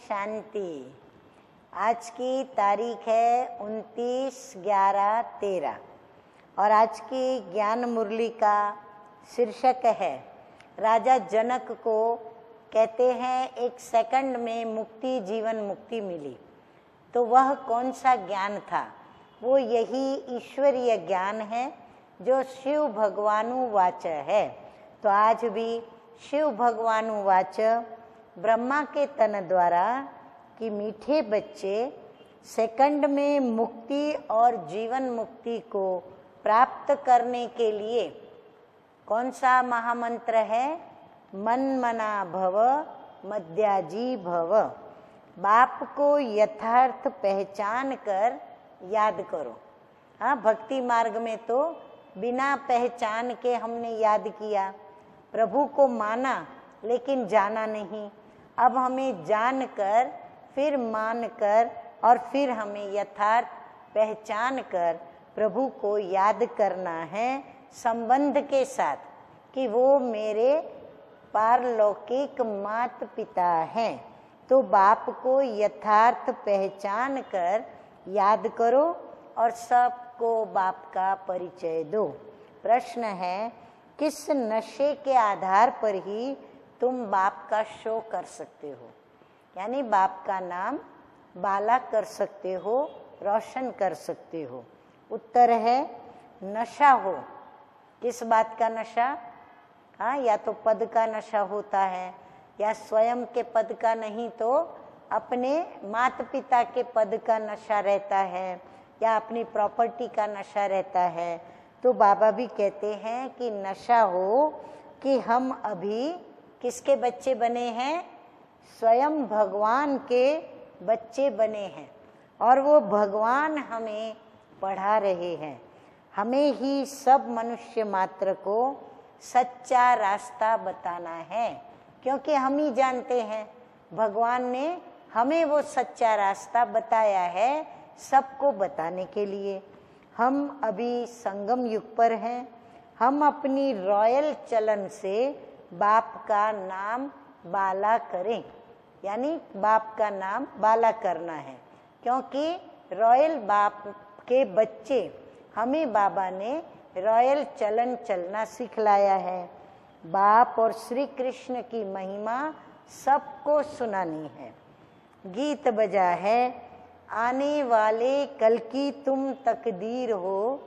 शांति। आज की तारीख है 29/11/13 और आज की ज्ञान मुरली का शीर्षक है राजा जनक को कहते हैं एक सेकंड में मुक्ति, जीवन मुक्ति मिली। तो वह कौन सा ज्ञान था? वो यही ईश्वरीय ज्ञान है जो शिव भगवानुवाच है। तो आज भी शिव भगवानुवाच ब्रह्मा के तन द्वारा कि मीठे बच्चे सेकंड में मुक्ति और जीवन मुक्ति को प्राप्त करने के लिए कौन सा महामंत्र है? मन मना भव मद्याजी भव। बाप को यथार्थ पहचान कर याद करो। हाँ, भक्ति मार्ग में तो बिना पहचान के हमने याद किया, प्रभु को माना लेकिन जाना नहीं। अब हमें जानकर, फिर मानकर और फिर हमें यथार्थ पहचान कर प्रभु को याद करना है संबंध के साथ कि वो मेरे पारलौकिक माता पिता हैं। तो बाप को यथार्थ पहचान कर याद करो और सबको बाप का परिचय दो। प्रश्न है, किस नशे के आधार पर ही तुम बाप का शो कर सकते हो, यानी बाप का नाम बाला कर सकते हो, रोशन कर सकते हो? उत्तर है नशा हो। किस बात का नशा? हाँ, या तो पद का नशा होता है या स्वयं के पद का, नहीं तो अपने माता पिता के पद का नशा रहता है या अपनी प्रॉपर्टी का नशा रहता है। तो बाबा भी कहते हैं कि नशा हो कि हम अभी किसके बच्चे बने हैं? स्वयं भगवान के बच्चे बने हैं और वो भगवान हमें पढ़ा रहे हैं। हमें ही सब मनुष्य मात्र को सच्चा रास्ता बताना है, क्योंकि हम ही जानते हैं भगवान ने हमें वो सच्चा रास्ता बताया है सबको बताने के लिए। हम अभी संगम युग पर हैं। हम अपनी रॉयल चलन से बाप का नाम बाला करें, यानी बाप का नाम बाला करना है, क्योंकि रॉयल बाप के बच्चे हमें बाबा ने रॉयल चलन चलना सिखलाया है। बाप और श्री कृष्ण की महिमा सबको सुनानी है। गीत बजा है, आने वाले कल की तुम तकदीर हो,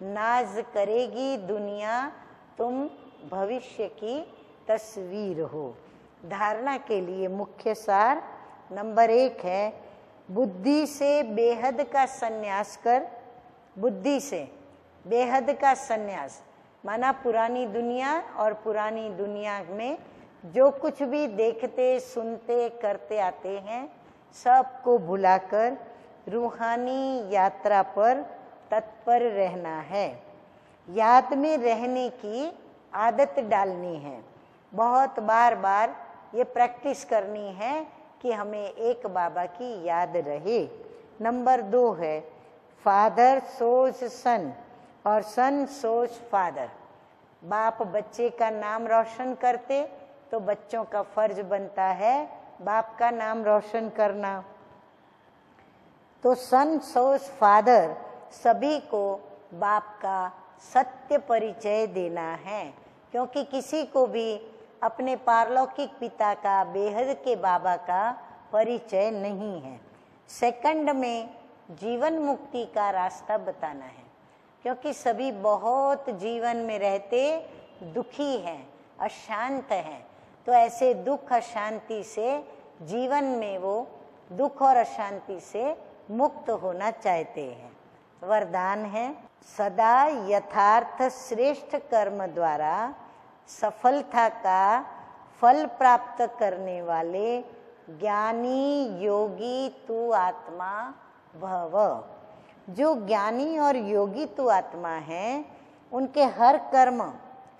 नाज करेगी दुनिया तुम भविष्य की तस्वीर हो। धारणा के लिए मुख्य सार नंबर 1 है, बुद्धि से बेहद का संन्यास कर। बुद्धि से बेहद का संन्यास माना पुरानी दुनिया और पुरानी दुनिया में जो कुछ भी देखते, सुनते, करते आते हैं सबको भुलाकर रूहानी यात्रा पर तत्पर रहना है। याद में रहने की आदत डालनी है। बहुत बार बार ये प्रैक्टिस करनी है कि हमें एक बाबा की याद रहे। नंबर 2 है, फादर सोज सन और सन सोज फादर। बाप बच्चे का नाम रोशन करते तो बच्चों का फर्ज बनता है बाप का नाम रोशन करना। तो सन सोज फादर सभी को बाप का सत्य परिचय देना है, क्योंकि किसी को भी अपने पारलौकिक पिता का, बेहद के बाबा का परिचय नहीं है। सेकंड में जीवन मुक्ति का रास्ता बताना है, क्योंकि सभी बहुत जीवन में रहते दुखी हैं, अशांत हैं। तो ऐसे दुख अशांति से जीवन में वो दुख और अशांति से मुक्त होना चाहते हैं। वरदान है, सदा यथार्थ श्रेष्ठ कर्म द्वारा सफलता का फल प्राप्त करने वाले ज्ञानी योगी तू आत्मा भव। जो ज्ञानी और योगी तू आत्मा हैं, उनके हर कर्म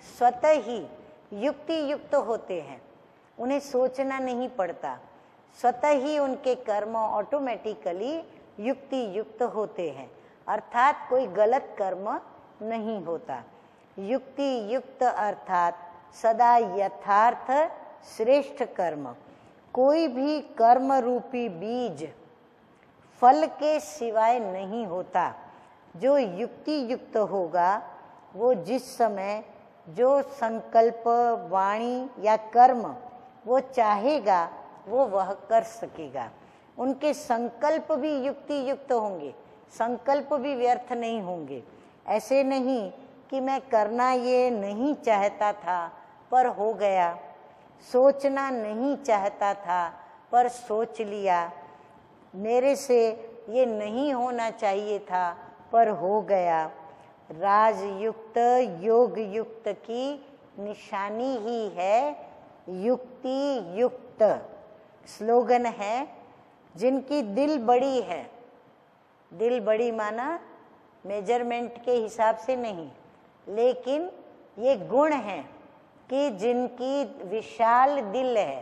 स्वतः ही युक्ति युक्त होते हैं। उन्हें सोचना नहीं पड़ता, स्वतः ही उनके कर्म ऑटोमेटिकली युक्ति युक्त होते हैं, अर्थात कोई गलत कर्म नहीं होता। युक्ति युक्त अर्थात सदा यथार्थ श्रेष्ठ कर्म। कोई भी कर्म रूपी बीज फल के सिवाय नहीं होता। जो युक्ति युक्त होगा वो जिस समय जो संकल्प, वाणी या कर्म वो चाहेगा वो वह कर सकेगा। उनके संकल्प भी युक्ति युक्त होंगे, संकल्प भी व्यर्थ नहीं होंगे। ऐसे नहीं कि मैं करना ये नहीं चाहता था पर हो गया, सोचना नहीं चाहता था पर सोच लिया, मेरे से ये नहीं होना चाहिए था पर हो गया। राजयुक्त योग युक्त की निशानी ही है युक्ति युक्त। स्लोगन है, जिनकी दिल बड़ी है, दिल बड़ी माना मेजरमेंट के हिसाब से नहीं, लेकिन ये गुण है कि जिनकी विशाल दिल है,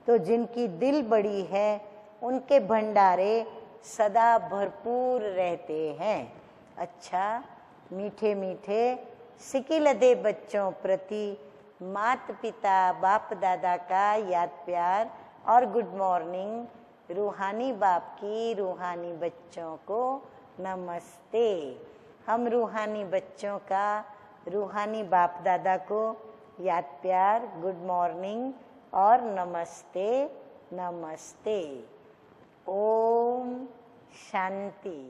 तो जिनकी दिल बड़ी है उनके भंडारे सदा भरपूर रहते हैं। अच्छा, मीठे मीठे सिकिलदे बच्चों प्रति मात पिता बाप दादा का याद प्यार और गुड मॉर्निंग। रूहानी बाप की रूहानी बच्चों को नमस्ते। हम रूहानी बच्चों का रूहानी बाप दादा को याद प्यार, गुड मॉर्निंग और नमस्ते नमस्ते। ओम शांति।